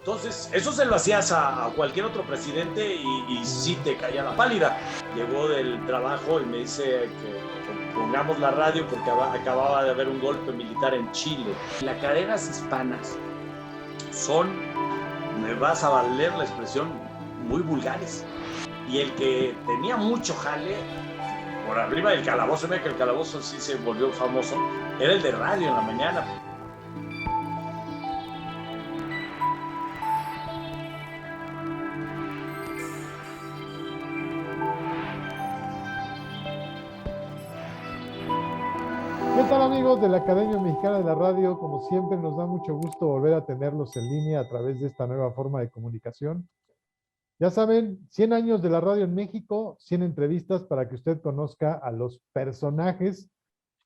Entonces, eso se lo hacías a cualquier otro presidente y sí te caía la pálida. Llegó del trabajo y me dice que pongamos la radio porque acababa de haber un golpe militar en Chile. Las cadenas hispanas son, me vas a valer la expresión, muy vulgares. Y el que tenía mucho jale por arriba del calabozo, que el calabozo sí se volvió famoso, era el de radio en la mañana. ¿Qué tal amigos de la Academia Mexicana de la Radio? Como siempre nos da mucho gusto volver a tenerlos en línea a través de esta nueva forma de comunicación. Ya saben, 100 años de la radio en México, 100 entrevistas para que usted conozca a los personajes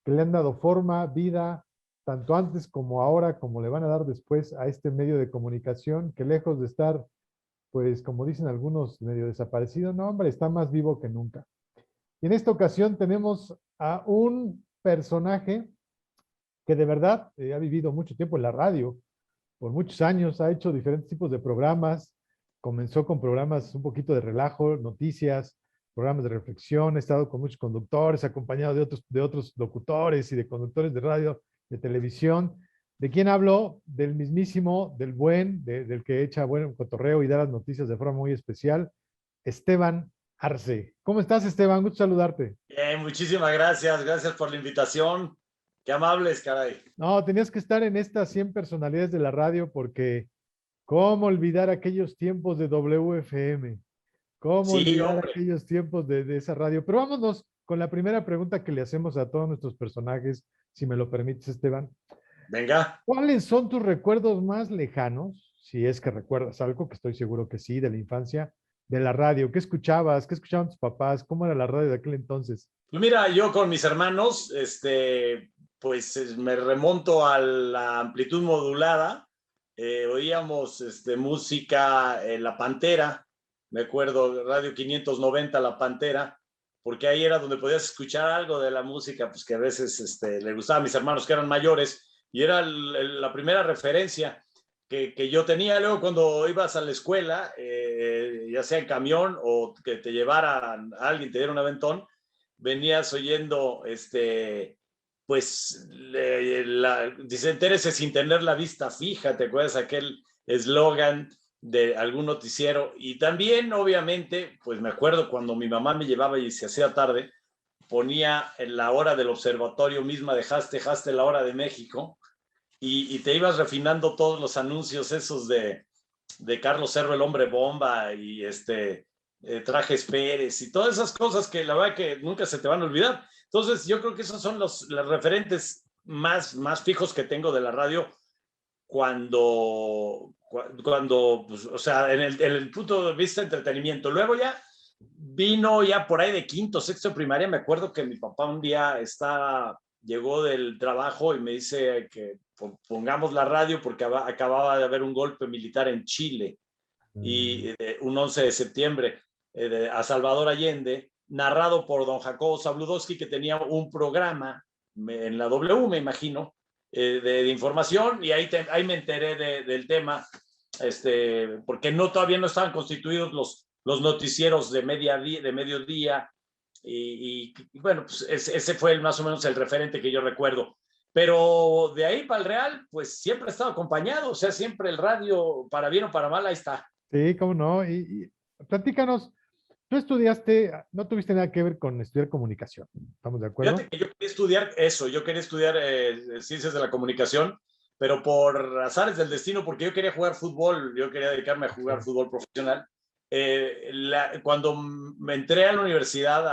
que le han dado forma, vida, tanto antes como ahora, como le van a dar después a este medio de comunicación que lejos de estar, pues como dicen algunos, medio desaparecido, no hombre, está más vivo que nunca. Y en esta ocasión tenemos a un personaje que de verdad ha vivido mucho tiempo en la radio, por muchos años, ha hecho diferentes tipos de programas, comenzó con programas un poquito de relajo, noticias, programas de reflexión, ha estado con muchos conductores, acompañado de otros locutores y de conductores de radio, de televisión. ¿De quién hablo? Del mismísimo, del buen, del que echa buen cotorreo y da las noticias de forma muy especial, Esteban Arce. ¿Cómo estás, Esteban? Gusto saludarte. Bien, muchísimas gracias, gracias por la invitación. Qué amables, caray. No, tenías que estar en estas 100 personalidades de la radio porque ¿cómo olvidar aquellos tiempos de WFM? ¿Cómo Sí, olvidar hombre, aquellos tiempos de esa radio? Pero vámonos con la primera pregunta que le hacemos a todos nuestros personajes, si me lo permites, Esteban. venga. ¿Cuáles son tus recuerdos más lejanos, si es que recuerdas algo, que estoy seguro que sí, de la infancia, de la radio? ¿Qué escuchabas? ¿Qué escuchaban tus papás? ¿Cómo era la radio de aquel entonces? Pues mira, yo con mis hermanos, pues me remonto a la amplitud modulada. Oíamos música, La Pantera, me acuerdo, Radio 590, La Pantera, porque ahí era donde podías escuchar algo de la música, pues que a veces le gustaba a mis hermanos que eran mayores, y era la primera referencia que yo tenía. Luego cuando ibas a la escuela, ya sea en camión o que te llevara a alguien, te diera un aventón, venías oyendo, pues, dice, entérese sin tener la vista fija, ¿te acuerdas aquel eslogan de algún noticiero? Y también, obviamente, pues me acuerdo cuando mi mamá me llevaba y se hacía tarde, ponía en la hora del observatorio misma, dejaste la hora de México, y te ibas refinando todos los anuncios esos de Carlos Cerro, el hombre bomba, y Trajes Pérez, y todas esas cosas que la verdad que nunca se te van a olvidar. Entonces, yo creo que esos son los referentes más fijos que tengo de la radio pues, o sea, en el punto de vista de entretenimiento. Luego ya vino ya por ahí de quinto, sexto de primaria. Me acuerdo que mi papá un día llegó del trabajo y me dice que pongamos la radio porque acababa de haber un golpe militar en Chile, y un 11 de septiembre, a Salvador Allende, narrado por don Jacobo Zabludowski, que tenía un programa en la W, me imagino, de información, y ahí me enteré del tema, porque todavía no estaban constituidos los noticieros de mediodía, y bueno, pues ese fue más o menos el referente que yo recuerdo. Pero de ahí para el Real, pues siempre he estado acompañado, o sea, siempre el radio, para bien o para mal, ahí está. Sí, cómo no. Platícanos, tú estudiaste, no tuviste nada que ver con estudiar comunicación, ¿estamos de acuerdo? Fíjate que yo quería estudiar eso, yo quería estudiar ciencias de la comunicación, pero por azares del destino, porque yo quería jugar fútbol, yo quería dedicarme a jugar Sí. fútbol profesional. Cuando me entré a la universidad,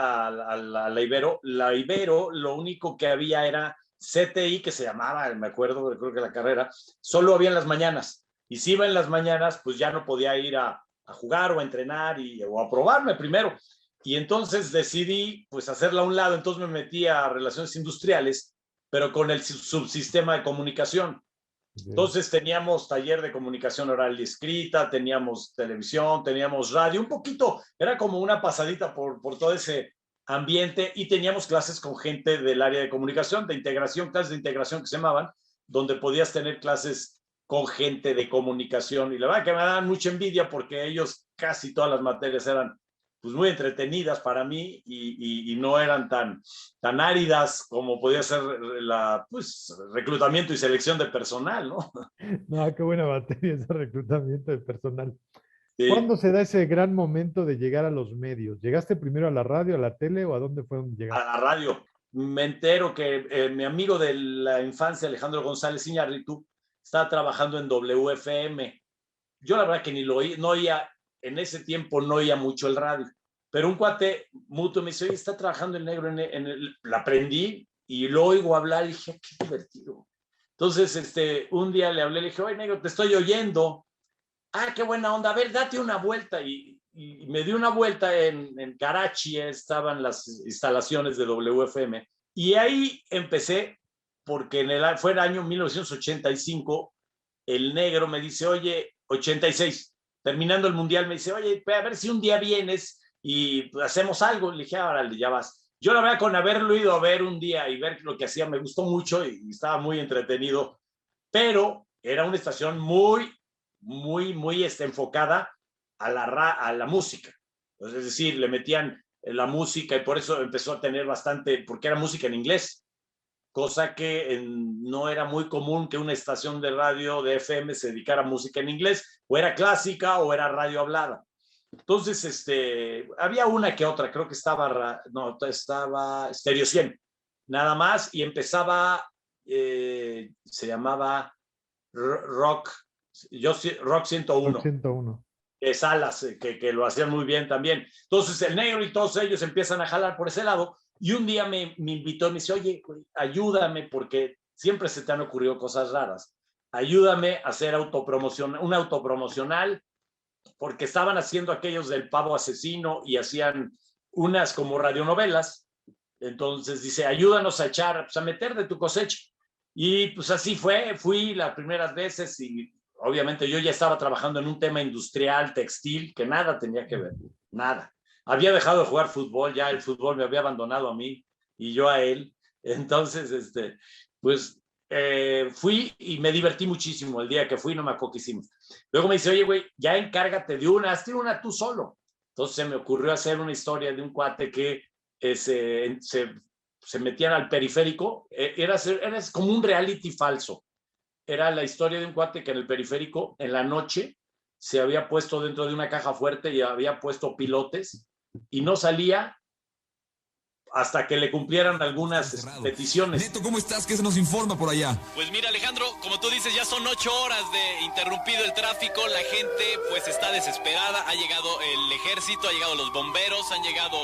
la Ibero, lo único que había era CTI, que se llamaba, me acuerdo, creo que la carrera, solo había en las mañanas. Y si iba en las mañanas, pues ya no podía ir a jugar o a entrenar o a probarme primero. Y entonces decidí pues hacerla a un lado. Entonces me metí a relaciones industriales, pero con el subsistema de comunicación. Ok. Entonces teníamos taller de comunicación oral y escrita, teníamos televisión, teníamos radio, un poquito, era como una pasadita por todo ese ambiente, y teníamos clases con gente del área de comunicación, de integración, clases de integración que se llamaban, donde podías tener clases con gente de comunicación y la verdad que me daban mucha envidia porque ellos casi todas las materias eran pues muy entretenidas para mí y no eran tan áridas como podía ser pues, reclutamiento y selección de personal, ¿no? No, qué buena materia ese reclutamiento de personal. Sí, ¿Cuándo se da ese gran momento de llegar a los medios? ¿Llegaste primero a la radio, a la tele o a dónde fue donde a llegaste? la radio. Me entero que mi amigo de la infancia, Alejandro González Iñárritu, estaba trabajando en WFM. Yo la verdad que ni lo oía, no oía, en ese tiempo no oía mucho el radio, pero un cuate mutuo me dice, oye, está trabajando el negro la aprendí y lo oigo hablar y dije, qué divertido. Entonces, un día le hablé, le dije, oye, negro, te estoy oyendo. Ah, qué buena onda, a ver, date una vuelta. Y me di una vuelta en Karachi, estaban las instalaciones de WFM, y ahí empecé, porque fue el año 1985, el negro me dice, oye, 86, terminando el mundial, me dice, oye, a ver si un día vienes y hacemos algo. Le dije, órale, ya vas. Yo la verdad, con haberlo ido a ver un día y ver lo que hacía, me gustó mucho y estaba muy entretenido, pero era una estación muy enfocada a la música. Entonces, es decir, le metían la música y por eso empezó a tener bastante, porque era música en inglés, cosa que no era muy común que una estación de radio de FM se dedicara a música en inglés, o era clásica o era radio hablada. Entonces, había una que otra, creo que estaba Stereo 100, nada más, y empezaba, se llamaba Rock, Rock Rock 101, 101. Salas, que lo hacían muy bien también. Entonces el negro y todos ellos empiezan a jalar por ese lado y un día me invitó y me dice, oye, ayúdame porque siempre se te han ocurrido cosas raras. Ayúdame a hacer un autopromocional porque estaban haciendo aquellos del pavo asesino y hacían unas como radionovelas. Entonces dice, ayúdanos a echar, pues a meter de tu cosecha. Y pues así fui las primeras veces y obviamente yo ya estaba trabajando en un tema industrial, textil, que nada tenía que ver, nada. Había dejado de jugar fútbol, ya el fútbol me había abandonado a mí y yo a él. Entonces, pues fui y me divertí muchísimo el día que fui, no me acuerdo qué hicimos. Luego me dice, oye, güey, ya encárgate de una, hazte una tú solo. Entonces se me ocurrió hacer una historia de un cuate que se metían al periférico, era como un reality falso. Era la historia de un cuate que en el periférico, en la noche, se había puesto dentro de una caja fuerte y había puesto pilotes y no salía hasta que le cumplieran algunas peticiones. Neto, ¿cómo estás? ¿Qué se nos informa por allá? Pues mira, Alejandro, como tú dices, ya son 8 horas de interrumpido el tráfico, la gente pues está desesperada, ha llegado el ejército, ha llegado los bomberos, han llegado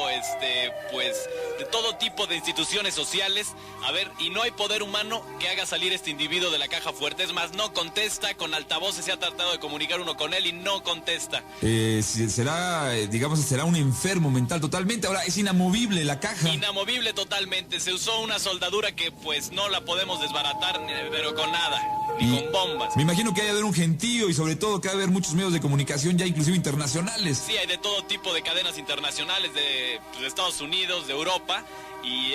pues de todo tipo de instituciones sociales, a ver, y no hay poder humano que haga salir este individuo de la caja fuerte, es más, no contesta, con altavoces se ha tratado de comunicar uno con él y no contesta. Será un enfermo mental totalmente, ahora es inamovible la caja. Inamovible totalmente, se usó una soldadura que pues no la podemos desbaratar, pero con nada, ni con bombas. Me imagino que hay de haber un gentío y sobre todo que hay de haber muchos medios de comunicación ya inclusive internacionales. Sí, hay de todo tipo de cadenas internacionales de Estados Unidos, de Europa y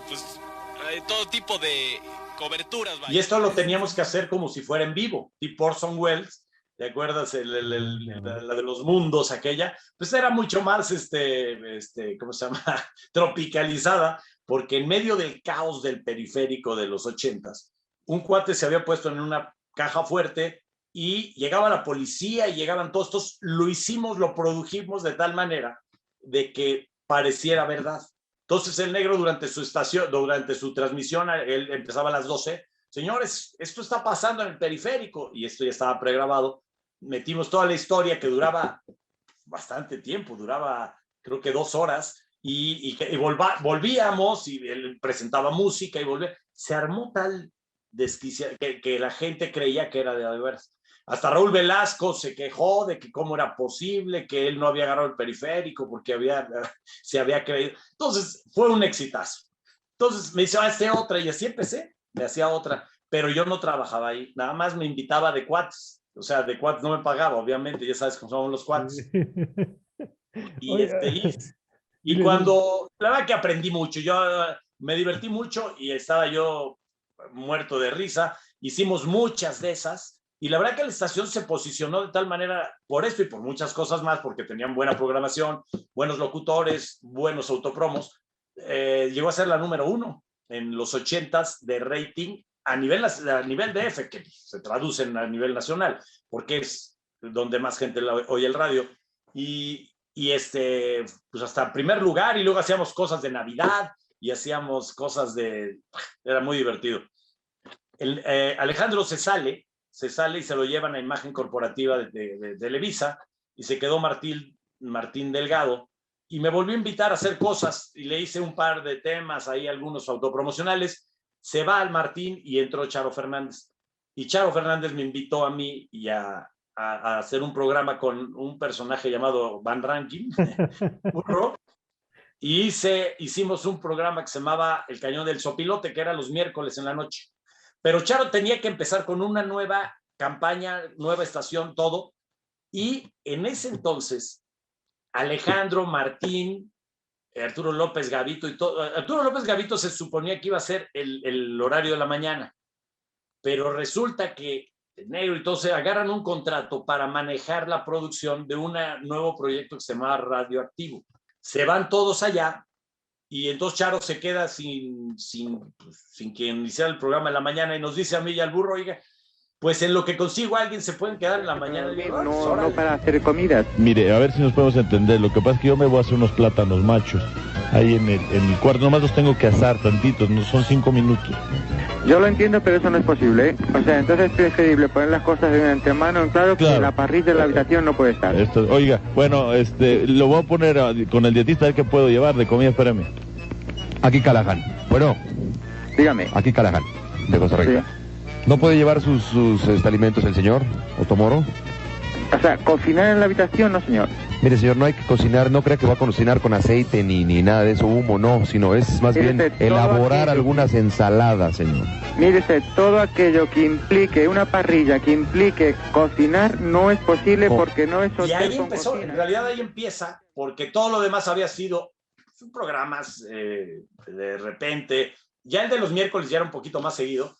pues hay todo tipo de coberturas. Vaya. Y esto lo teníamos que hacer como si fuera en vivo, tipo Orson Welles. ¿Te acuerdas la de los mundos aquella? Pues era mucho más, ¿cómo se llama? Tropicalizada, porque en medio del caos del periférico de los 80s, un cuate se había puesto en una caja fuerte y llegaba la policía y llegaban todos estos, lo produjimos de tal manera de que pareciera verdad. Entonces el negro durante su transmisión, él empezaba a las 12, señores, esto está pasando en el periférico, y esto ya estaba pregrabado. Metimos toda la historia que duraba bastante tiempo, duraba creo que 2 horas, y volvíamos y él presentaba música y volvía. Se armó tal desquicia que la gente creía que era de veras. Hasta Raúl Velasco se quejó de que cómo era posible que él no había agarrado el periférico porque se había creído. Entonces fue un exitazo. Entonces me dice, hazte otra, y así empecé, me hacía otra, pero yo no trabajaba ahí, nada más me invitaba de cuates. O sea, de cuates no me pagaba, obviamente, ya sabes cómo son los cuates. Y, Oye, y cuando, la verdad que aprendí mucho, yo me divertí mucho y estaba yo muerto de risa. Hicimos muchas de esas Y la verdad que la estación se posicionó de tal manera, por esto y por muchas cosas más, porque tenían buena programación, buenos locutores, buenos autopromos, llegó a ser la número 1 en los 80s de rating a nivel DF, que se traducen a nivel nacional, porque es donde más gente oye el radio. Y pues hasta primer lugar, y luego hacíamos cosas de Navidad y hacíamos cosas era muy divertido. Alejandro se sale y se lo llevan a imagen corporativa de Televisa, y se quedó Martín Delgado, y me volvió a invitar a hacer cosas, y le hice un par de temas ahí, algunos autopromocionales. Se va al Martín y entró Charo Fernández, y Charo Fernández me invitó a mí y a hacer un programa con un personaje llamado Van Rankin, burro, y hicimos un programa que se llamaba El Cañón del Sopilote, que era los miércoles en la noche. Pero Charo tenía que empezar con una nueva campaña, nueva estación, todo. Y en ese entonces, Alejandro, Martín, Arturo López Gavito y todo. Arturo López Gavito se suponía que iba a ser el horario de la mañana. Pero resulta que negro y todo se agarran un contrato para manejar la producción de un nuevo proyecto que se llama Radioactivo. Se van todos allá. Y entonces Charo se queda sin quien hiciera el programa en la mañana, y nos dice a mí y al burro, oiga, pues en lo que consigo a alguien se pueden quedar en la mañana. Digo, no para hacer comidas. Mire, a ver si nos podemos entender. Lo que pasa es que yo me voy a hacer unos plátanos machos ahí en el cuarto. Nomás los tengo que asar tantitos, no son 5 minutos. Yo lo entiendo, pero eso no es posible, ¿eh? O sea, entonces es preferible poner las cosas de antemano en claro, que la parrilla de la habitación no puede estar. Oiga, bueno, lo voy a poner con el dietista, a ver qué puedo llevar de comida, espérame. Aquí Callahan. Bueno, dígame. Aquí Callahan, de Costa Rica. Sí. ¿No puede llevar sus alimentos el señor Otomoro? O sea, cocinar en la habitación, no, señor. Mire, señor, no hay que cocinar, no crea que va a cocinar con aceite ni nada de eso, humo, no, sino es más bien elaborar algunas ensaladas, señor. Mire usted, todo aquello que implique una parrilla, que implique cocinar, no es posible porque no es hotel. Y ahí empezó, en realidad ahí empieza, porque todo lo demás había sido programas de repente. Ya el de los miércoles ya era un poquito más seguido,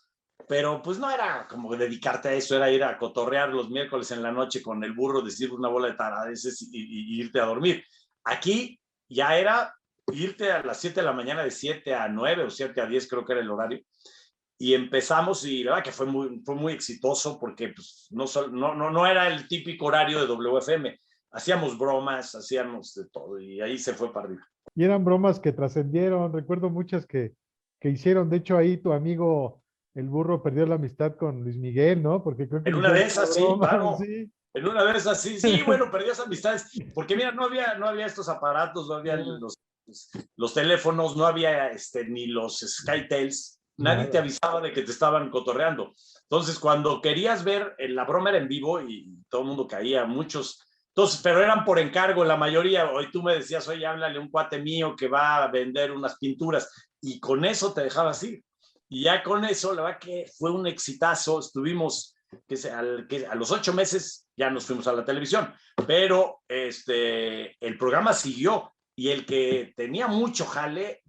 pero pues no era como dedicarte a eso, era ir a cotorrear los miércoles en la noche con el burro, decir una bola de taradeces y irte a dormir. Aquí ya era irte a las 7 de la mañana, de 7 a 9 o 7 a 10 creo que era el horario, y empezamos, y la verdad que fue muy exitoso, porque pues, no era el típico horario de WFM. Hacíamos bromas, hacíamos de todo, y ahí se fue para arriba. Y eran bromas que trascendieron, recuerdo muchas que hicieron. De hecho, ahí tu amigo el burro perdió la amistad con Luis Miguel, ¿no? Porque creo que en una de esas, sí, claro. Sí. En una de esas, sí, bueno, perdió esas amistades, porque mira, no había estos aparatos, no había los teléfonos, no había ni los SkyTels, nadie te avisaba de que te estaban cotorreando. Entonces, cuando querías ver, la broma era en vivo y todo el mundo caía, muchos. Entonces, pero eran por encargo la mayoría. Hoy tú me decías, oye, háblale a un cuate mío que va a vender unas pinturas, y con eso te dejabas ir. Y ya con eso, la verdad que fue un exitazo. Estuvimos, a los 8 meses ya nos fuimos a la televisión, pero el programa siguió, y el que tenía mucho jale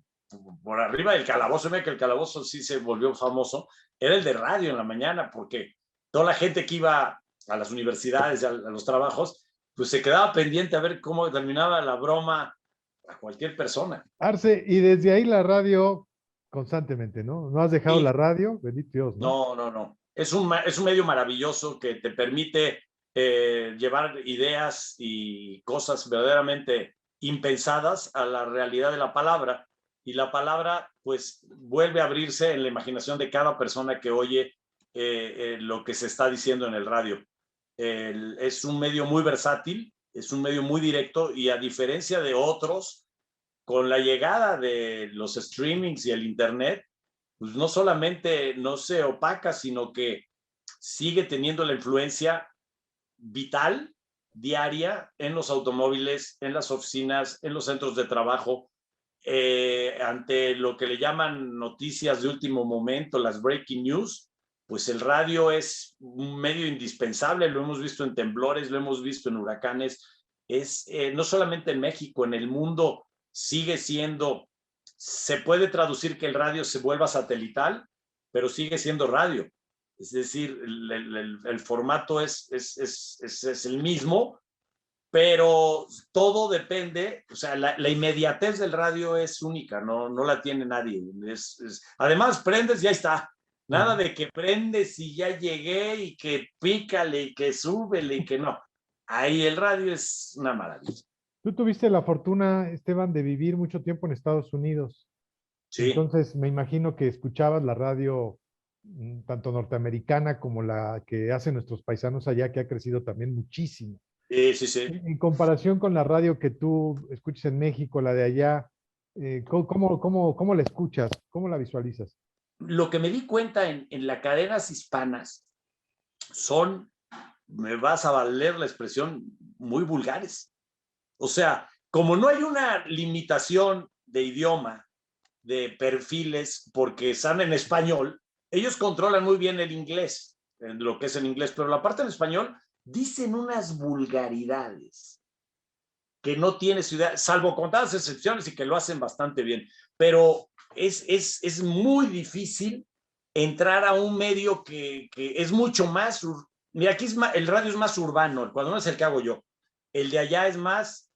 por arriba del calabozo, mira que el calabozo sí se volvió famoso, era el de radio en la mañana, porque toda la gente que iba a las universidades, a los trabajos, pues se quedaba pendiente a ver cómo terminaba la broma a cualquier persona. Arce, y desde ahí la radio constantemente, ¿no? ¿No has dejado la radio? Bendito Dios, ¿no? No. Es un medio maravilloso que te permite llevar ideas y cosas verdaderamente impensadas a la realidad de la palabra, y la palabra pues vuelve a abrirse en la imaginación de cada persona que oye lo que se está diciendo en el radio. Es un medio muy versátil, es un medio muy directo, y a diferencia de otros, con la llegada de los streamings y el internet, pues no solamente no se opaca, sino que sigue teniendo la influencia vital, diaria, en los automóviles, en las oficinas, en los centros de trabajo, ante lo que le llaman noticias de último momento, las breaking news. Pues el radio es un medio indispensable, lo hemos visto en temblores, lo hemos visto en huracanes, no solamente en México, en el mundo sigue siendo, se puede traducir que el radio se vuelva satelital, pero sigue siendo radio. Es decir, el formato es el mismo, pero todo depende, o sea, la inmediatez del radio es única, no la tiene nadie. Además, prendes y ya está. Nada de que prendes y ya llegué y que pícale y que súbele y que no. Ahí el radio es una maravilla. Tú tuviste la fortuna, Esteban, de vivir mucho tiempo en Estados Unidos. Sí. Entonces, me imagino que escuchabas la radio tanto norteamericana como la que hacen nuestros paisanos allá, que ha crecido también muchísimo. Sí. En comparación con la radio que tú escuchas en México, la de allá, ¿cómo la escuchas? ¿Cómo la visualizas? Lo que me di cuenta en las cadenas hispanas son, me vas a valer la expresión, muy vulgares. O sea, como no hay una limitación de idioma, de perfiles, porque están en español, ellos controlan muy bien el inglés, lo que es el inglés, pero la parte en español dicen unas vulgaridades que no tiene ciudad, salvo contadas excepciones y que lo hacen bastante bien, pero es muy difícil entrar a un medio que es mucho más, mira, aquí el radio es más urbano, cuando no es el que hago yo, el de allá es más,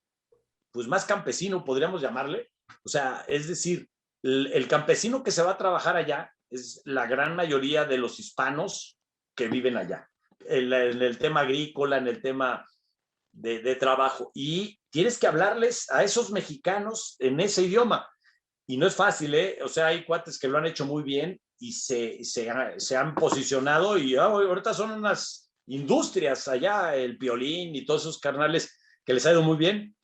pues más campesino, podríamos llamarle, o sea, es decir, el campesino que se va a trabajar allá es la gran mayoría de los hispanos que viven allá, en el tema agrícola, en el tema de trabajo, y tienes que hablarles a esos mexicanos en ese idioma, y no es fácil, ¿eh? O sea, hay cuates que lo han hecho muy bien y se han posicionado, y ahorita son unas industrias allá, el Piolín y todos esos carnales que les ha ido muy bien,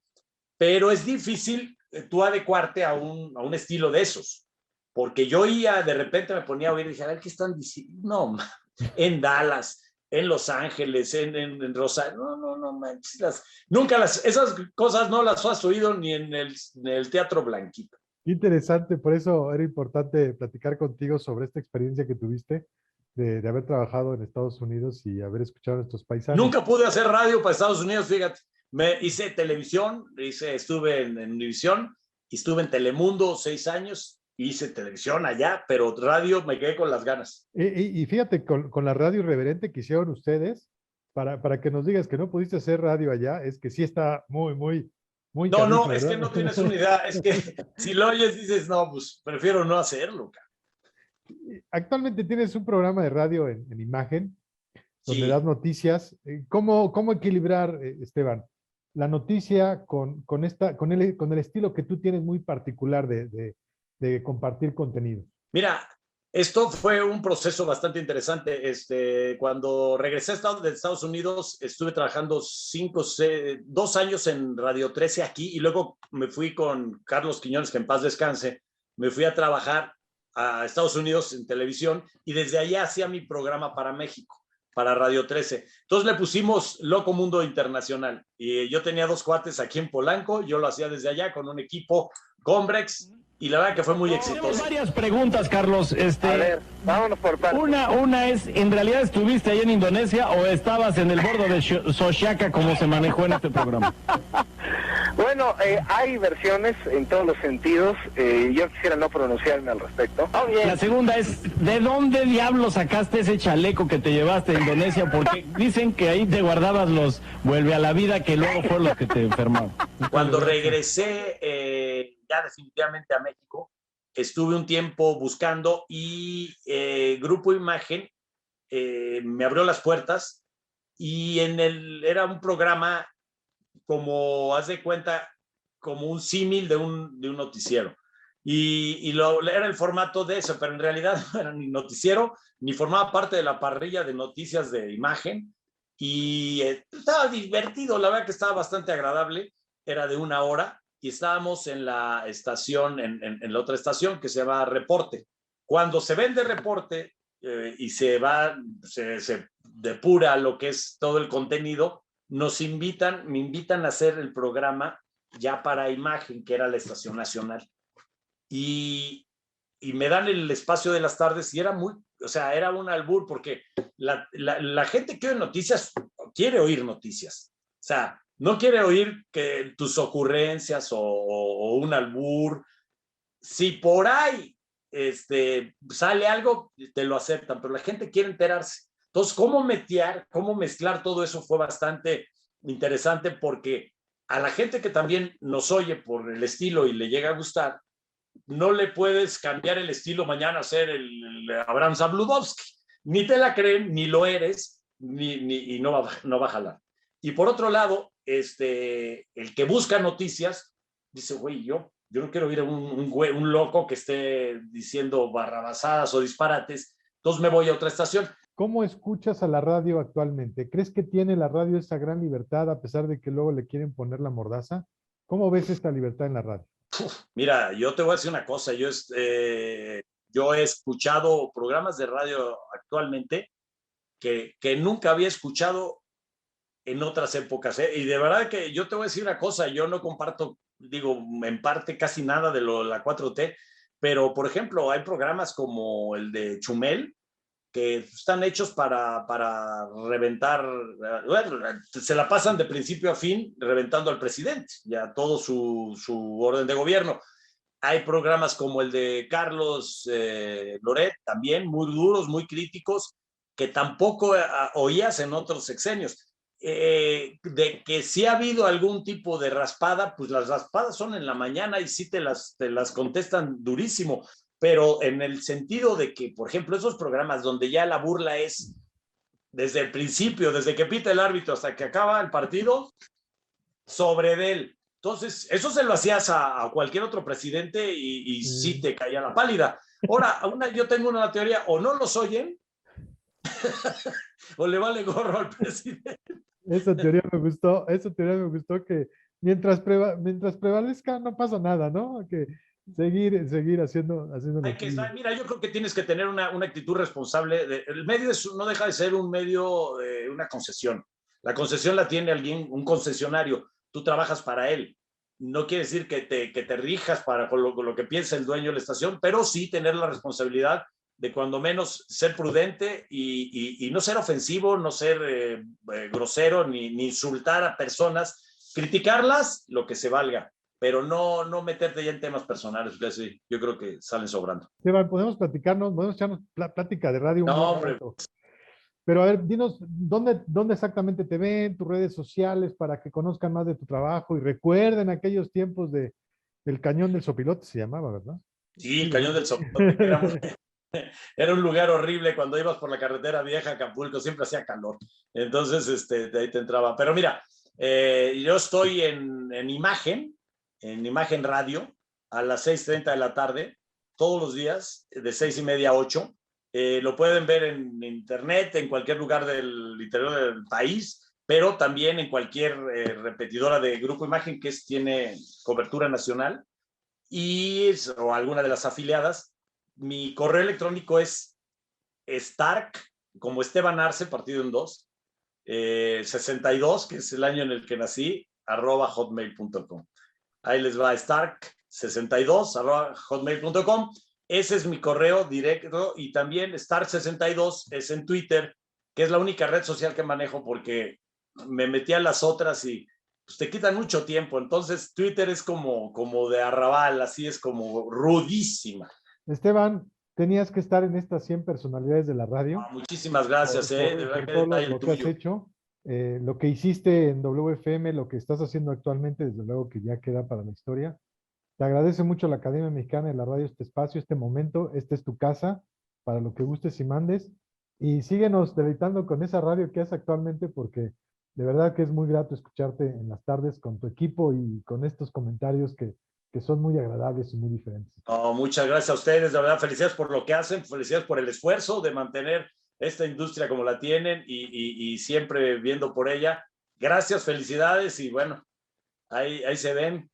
pero es difícil tú adecuarte a un estilo de esos, porque yo de repente me ponía a oír y dije, a ver, ¿qué están diciendo? No, en Dallas, en Los Ángeles, en Rosario, no manches, esas cosas no las has oído ni en el Teatro Blanquito. Interesante, por eso era importante platicar contigo sobre esta experiencia que tuviste de haber trabajado en Estados Unidos y haber escuchado a nuestros paisanos. Nunca pude hacer radio para Estados Unidos, fíjate. Hice televisión, estuve en Univisión, estuve en Telemundo 6 años, hice televisión allá, pero radio me quedé con las ganas. Y fíjate, con la radio irreverente que hicieron ustedes, para que nos digas que no pudiste hacer radio allá, es que sí está muy no, canijo, es ¿verdad? que no tienes una idea, es que si lo oyes dices, no, pues prefiero no hacerlo. Actualmente tienes un programa de radio en imagen, donde Sí. das noticias. ¿Cómo equilibrar, Esteban, la noticia con el estilo que tú tienes muy particular de compartir contenido? Mira, esto fue un proceso bastante interesante. Cuando regresé de Estados Unidos, estuve trabajando 2 años en Radio 13 aquí, y luego me fui con Carlos Quiñones, que en paz descanse, me fui a trabajar a Estados Unidos en televisión, y desde allá hacía mi programa para México, para Radio 13. Entonces le pusimos Loco Mundo Internacional, y yo tenía 2 cuates aquí en Polanco, yo lo hacía desde allá con un equipo Combrex, y la verdad que fue muy exitoso. Tenemos varias preguntas, Carlos. A ver, vámonos por partes. Una es, ¿en realidad estuviste ahí en Indonesia o estabas en el bordo de Soshaka como se manejó en este programa? Bueno, hay versiones en todos los sentidos. Yo quisiera no pronunciarme al respecto. La segunda es, ¿de dónde diablos sacaste ese chaleco que te llevaste a Indonesia? Porque dicen que ahí te guardabas los vuelve a la vida, que luego fueron los que te enfermaron. Cuando regresé ya definitivamente a México, estuve un tiempo buscando, y Grupo Imagen me abrió las puertas, y era un programa como, haz de cuenta, como un símil de un noticiero. Y era el formato de eso, pero en realidad no era ni noticiero, ni formaba parte de la parrilla de noticias de Imagen, y estaba divertido, la verdad que estaba bastante agradable, era de 1 hora, y estábamos en la estación, en la otra estación que se llama Reporte. Cuando se vende Reporte y se depura lo que es todo el contenido, me invitan a hacer el programa ya para Imagen, que era la estación nacional. Y me dan el espacio de las tardes, y era era un albur, porque la gente que oye noticias quiere oír noticias. O sea, no quiere oír tus ocurrencias o un albur. Si por ahí sale algo, te lo aceptan, pero la gente quiere enterarse. Entonces, cómo mezclar todo eso fue bastante interesante, porque a la gente que también nos oye por el estilo y le llega a gustar, no le puedes cambiar el estilo mañana a ser el Abraham Zabludovsky. Ni te la creen, ni lo eres, y no va a jalar. Y por otro lado, el que busca noticias dice, güey, yo no quiero oír a un loco que esté diciendo barrabasadas o disparates, entonces me voy a otra estación. ¿Cómo escuchas a la radio actualmente? ¿Crees que tiene la radio esa gran libertad a pesar de que luego le quieren poner la mordaza? ¿Cómo ves esta libertad en la radio? Mira, yo te voy a decir una cosa. Yo he escuchado programas de radio actualmente que nunca había escuchado en otras épocas. Y de verdad que yo te voy a decir una cosa. Yo no comparto, digo, en parte casi nada de la 4T, pero por ejemplo, hay programas como el de Chumel, que están hechos para reventar, bueno, se la pasan de principio a fin reventando al presidente, ya todo su orden de gobierno. Hay programas como el de Carlos Loret, también muy duros, muy críticos, que tampoco oías en otros sexenios. De que sí ha habido algún tipo de raspada, pues las raspadas son en la mañana y sí te las contestan durísimo. Pero en el sentido de que, por ejemplo, esos programas donde ya la burla es desde el principio, desde que pita el árbitro hasta que acaba el partido, sobre de él. Entonces, eso se lo hacías a cualquier otro presidente y sí te caía la pálida. Ahora, yo tengo una teoría, o no los oyen, o le vale gorro al presidente. Esa teoría me gustó que mientras prevalezca no pasa nada, ¿no? Que seguir haciendo mira, yo creo que tienes que tener una actitud responsable. El medio no deja de ser un medio, una concesión. La concesión la tiene alguien, un concesionario. Tú trabajas para él. No quiere decir que te rijas con lo que piensa el dueño de la estación, pero sí tener la responsabilidad de cuando menos ser prudente y no ser ofensivo, no ser grosero, ni insultar a personas, criticarlas lo que se valga, pero no meterte ya en temas personales, yo creo que salen sobrando. Esteban, podemos echarnos plática de radio un hombre. Pero a ver, dinos, ¿dónde exactamente te ven, tus redes sociales, para que conozcan más de tu trabajo y recuerden aquellos tiempos del Cañón del Sopilote, se llamaba, ¿verdad? Sí, el Cañón del Sopilote. Era un lugar horrible cuando ibas por la carretera vieja a Acapulco, siempre hacía calor. Entonces, de ahí te entraba. Pero mira, yo estoy en Imagen Radio, a las 6:30 de la tarde, todos los días, de 6:30 a 8. Lo pueden ver en internet, en cualquier lugar del interior del país, pero también en cualquier repetidora de Grupo Imagen que tiene cobertura nacional o alguna de las afiliadas. Mi correo electrónico es Stark, como Esteban Arce, partido en 2, 62, que es el año en el que nací, @hotmail.com. Ahí les va, Stark62, @hotmail.com. Ese es mi correo directo, y también Stark62 es en Twitter, que es la única red social que manejo porque me metí a las otras y pues, te quitan mucho tiempo. Entonces Twitter es como de arrabal, así es como rudísima. Esteban, tenías que estar en estas 100 personalidades de la radio. Muchísimas gracias, de verdad por todo lo que has hecho, lo que hiciste en WFM, lo que estás haciendo actualmente, desde luego que ya queda para la historia. Te agradece mucho la Academia Mexicana de la Radio este espacio, este momento. Esta es tu casa, para lo que gustes y mandes. Y síguenos deleitando con esa radio que haces actualmente, porque de verdad que es muy grato escucharte en las tardes con tu equipo y con estos comentarios que son muy agradables y muy diferentes. Muchas gracias a ustedes, de verdad, felicidades por lo que hacen, felicidades por el esfuerzo de mantener esta industria como la tienen y siempre viendo por ella. Gracias, felicidades, y bueno, ahí se ven.